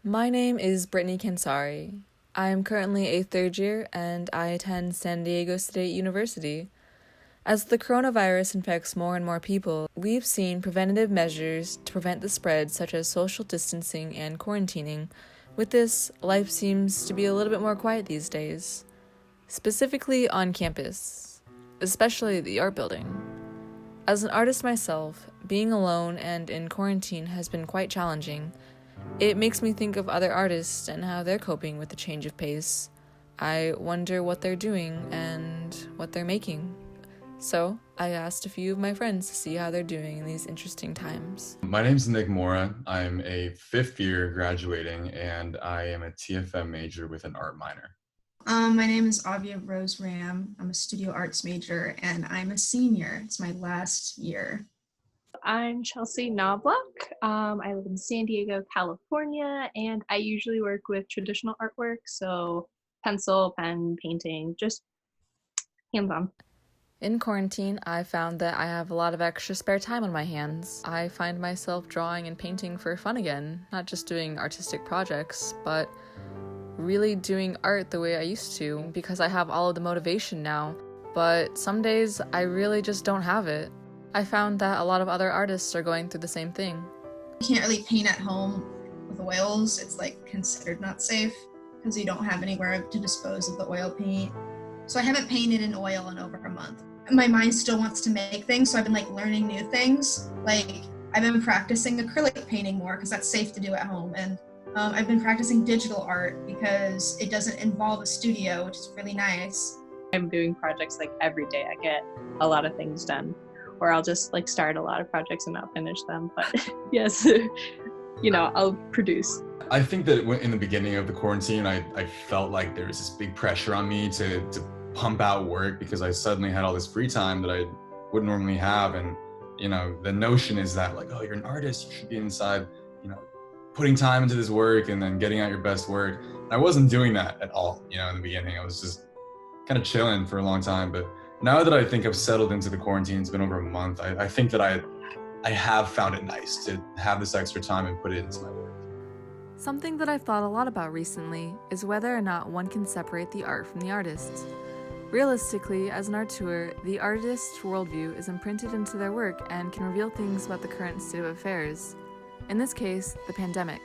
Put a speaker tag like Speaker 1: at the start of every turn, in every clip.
Speaker 1: My name is Brittany Kansari. I am currently a third year and I attend San Diego State University. As the coronavirus infects more and more people, we've seen preventative measures to prevent the spread, such as social distancing and quarantining. With this, life seems to be a little bit more quiet these days, specifically on campus, especially the art building. As an artist myself, being alone and in quarantine has been quite challenging. It makes me think of other artists and how they're coping with the change of pace. I wonder what they're doing and what they're making. So I asked a few of my friends to see how they're doing in these interesting times.
Speaker 2: My name's Mora. I'm a fifth year graduating and I am a TFM major with an art minor.
Speaker 3: My name is Avia Rose Ram. I'm a studio arts major and I'm a senior. It's my last year.
Speaker 4: I'm Chelsea Knobloch. I live in San Diego, California, and I usually work with traditional artwork, so pencil, pen, painting, just hands-on.
Speaker 1: In quarantine, I found that I have a lot of extra spare time on my hands. I find myself drawing and painting for fun again, not just doing artistic projects, but really doing art the way I used to, because I have all of the motivation now. But some days, I really just don't have it. I found that a lot of other artists are going through the same thing.
Speaker 3: You can't really paint at home with oils. It's considered not safe because you don't have anywhere to dispose of the oil paint. So I haven't painted in oil in over a month. My mind still wants to make things, so I've been learning new things. I've been practicing acrylic painting more because that's safe to do at home. And I've been practicing digital art because it doesn't involve a studio, which is really nice.
Speaker 4: I'm doing projects every day. I get a lot of things done. Or I'll just start a lot of projects and not finish them. But yes, I'll produce.
Speaker 2: I think that in the beginning of the quarantine, I felt like there was this big pressure on me to pump out work because I suddenly had all this free time that I wouldn't normally have. And, the notion is that oh, you're an artist, you should be inside, putting time into this work and then getting out your best work. And I wasn't doing that at all, in the beginning. I was just kind of chilling for a long time. But now that I think I've settled into the quarantine, it's been over a month, I think that I have found it nice to have this extra time and put it into my work.
Speaker 1: Something that I've thought a lot about recently is whether or not one can separate the art from the artist. Realistically, as an auteur, the artist's worldview is imprinted into their work and can reveal things about the current state of affairs. In this case, the pandemic.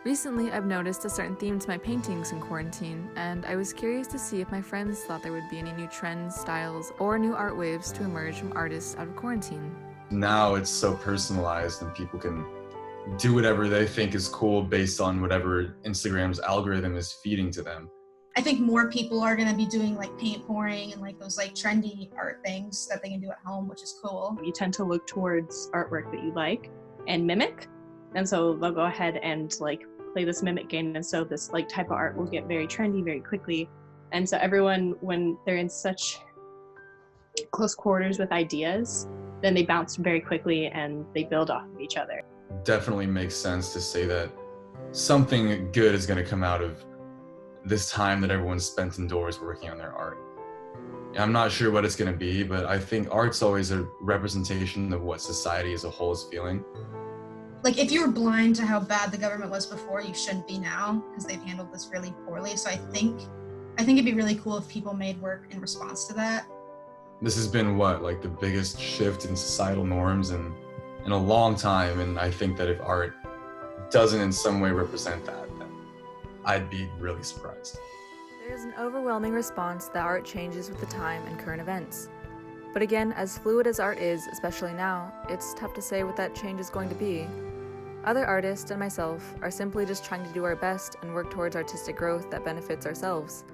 Speaker 1: Recently, I've noticed a certain theme to my paintings in quarantine, and I was curious to see if my friends thought there would be any new trends, styles, or new art waves to emerge from artists out of quarantine.
Speaker 2: Now it's so personalized and people can do whatever they think is cool based on whatever Instagram's algorithm is feeding to them.
Speaker 3: I think more people are going to be doing paint pouring and those trendy art things that they can do at home, which is cool.
Speaker 4: You tend to look towards artwork that you like and mimic. And so they'll go ahead and play this mimic game. And so this type of art will get very trendy very quickly. And so everyone, when they're in such close quarters with ideas, then they bounce very quickly and they build off of each other.
Speaker 2: Definitely makes sense to say that something good is going to come out of this time that everyone's spent indoors working on their art. I'm not sure what it's going to be, but I think art's always a representation of what society as a whole is feeling.
Speaker 3: If you were blind to how bad the government was before, you shouldn't be now because they've handled this really poorly. So I think it'd be really cool if people made work in response to that.
Speaker 2: This has been the biggest shift in societal norms in a long time. And I think that if art doesn't in some way represent that, then I'd be really surprised.
Speaker 1: There's an overwhelming response that art changes with the time and current events. But again, as fluid as art is, especially now, it's tough to say what that change is going to be. Other artists and myself are simply just trying to do our best and work towards artistic growth that benefits ourselves.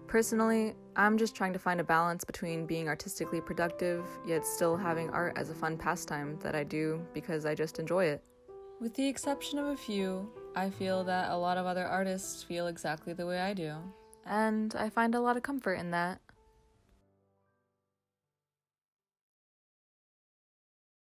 Speaker 1: Personally, I'm just trying to find a balance between being artistically productive, yet still having art as a fun pastime that I do because I just enjoy it. With the exception of a few, I feel that a lot of other artists feel exactly the way I do. And I find a lot of comfort in that.